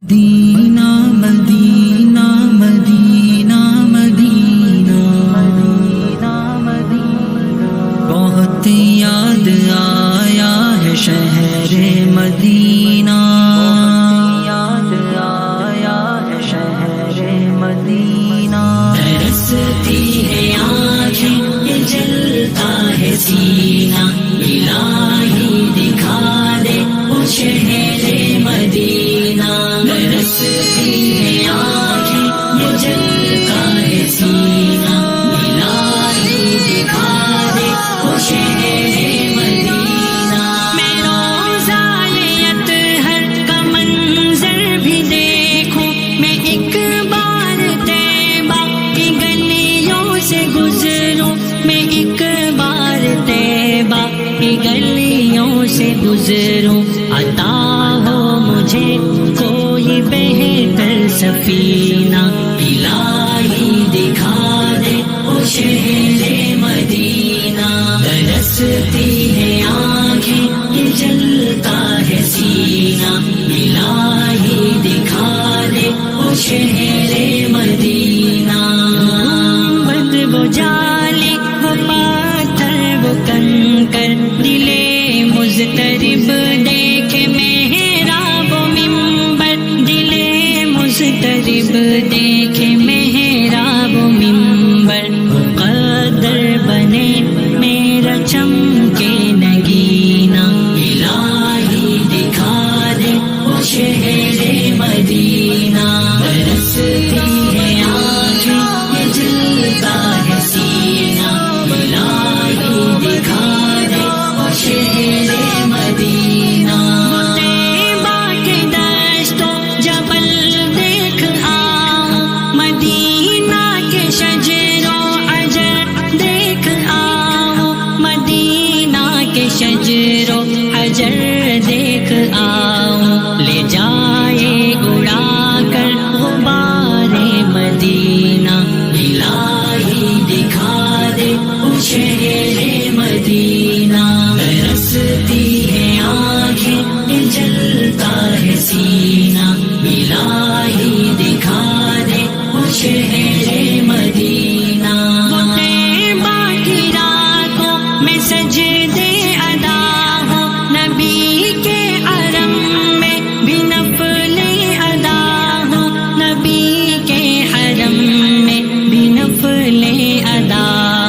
مدینہ مدینہ مدینہ مدینہ مدینہ بہت یاد آیا ہے شہر مدینہ، یاد آیا ہے شہر مدینہ، ترستی ہے آنکھیں یہ جلتا ہے سینہ، الہی دکھا دے وہ شہر مدینہ، ترستی ہے آنکھیں یہ جلتا ہے سینہ، الہی دکھا دے وہ شہر مدینہ۔ میں روزائے اطہر کا منظر بھی دیکھوں، میں ایک بار طیبہ کی گلیوں سے گزروں، میں ایک بار طیبہ کی گلیوں سے گزروں، عطا ہو مجھے کوئی بہتر سفینہ، الہی دکھا دے وہ شہر مدینہ، ترستی ہے آنکھیں یہ جلتا ہے سینہ، الہی دکھا دے وہ شہر مدینہ۔ بد وہ جالی وہ پاتھر وہ کنکر، دلے مضطرب دیکھے محراب و منبر، دلے مضطرب دیکھے محراب و منبر، مقدر بنے میرا چمکے نگینہ، الہی دکھا دے وہ شہر مدینہ، ترستی ہے آنکھیں یہ جلتا ہے سینہ، الہی دکھا دے وہ شہر مدینہ۔ طیبہ کے دشت و جبل دیکھ آؤں، مدینہ کے شجر و حجر دیکھ آؤں، مدینہ کے شجر و حجر دیکھ آؤں، لے جائے اڑا کر غبار مدینہ، الہی دکھا دے وہ شہر مدینہ، ترستی ہے آنکھیں یہ جلتا ہے سینہ، الہی دکھا دے وہ شہر مدینہ۔ طیبہ کی راتوں میں سجدے ادا ہوں، نبی کے حرم میں بھی نفل ادا ہوں، نبی کے حرم میں بھی نفل ادا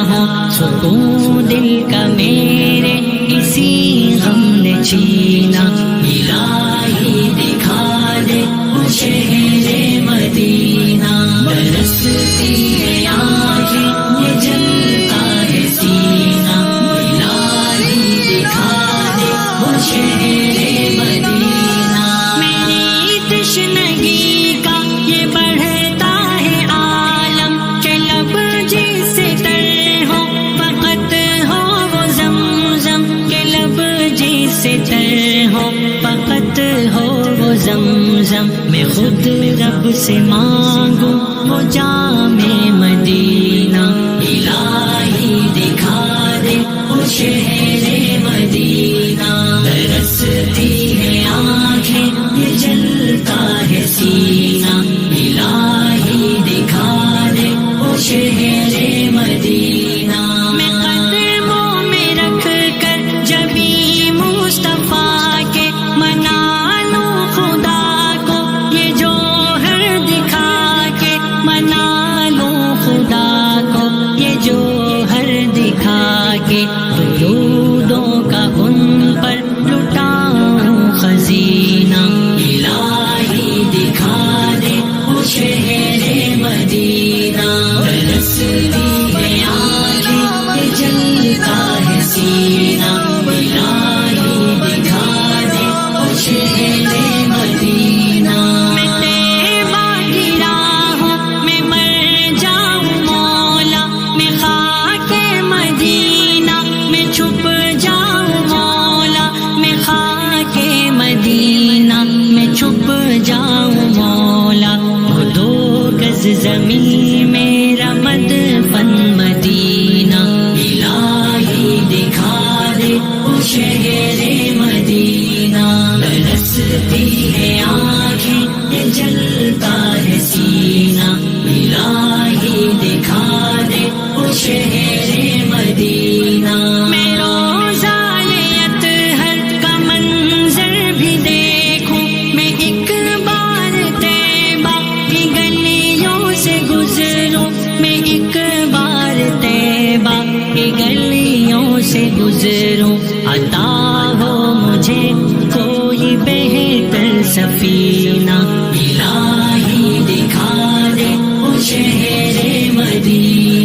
ہوں، سکون دل کا میرے اسی غم نے چھینا، الہی دکھا دے وہ شہر مدینہ، ترستی ہے آنکھیں یہ جلتا ہے سینہ، الہی دکھا دے وہ شہر مدینہ۔ میری تشنگی کا یہ بڑھتا ہے عالم، کہ لب جس سے تر ہو فقط ہو وہ زمزم، کہ لب جس سے تر ہو فقط ہو وہ زمزم، میں خود رب سے مانگوں وہ جام مدینہ، الہی دکھا دے وہ شہر مدینہ، ترستی ہے آنکھیں یہ جلتا ہے سینہ، الہی دکھا دے وہ شہر مدینہ۔ میں قدموں میں رکھ کر جبی مصطفیٰ کے منا لوں خدا کو، یہ جوہر دکھا کے منا لوں خدا کو، یہ جوہر دکھا کے درودوں کا ان پر لٹاؤں خزینہ، الہی دکھا دے وہ شہر مدینہ، ترستی ہے آنکھیں یہ جلتا ہے سینہ، الہی دکھا دے وہ شہر مدینہ۔ میں طیبہ کی راہوں میں مر جاؤں مولا، میں خاک مدینہ میں چھپ جاؤں مولا، میں خاک مدینہ میں چھپ جاؤں مولا، وہ دو گز زمین میرا مدفن مدینہ، الہی دکھا دے وہ شہر مدینہ، ترستی ہے آنکھیں گزروں، عطا ہو مجھے کوئی بہتر سفینہ، الہی دکھا دے وہ شہر مدینہ۔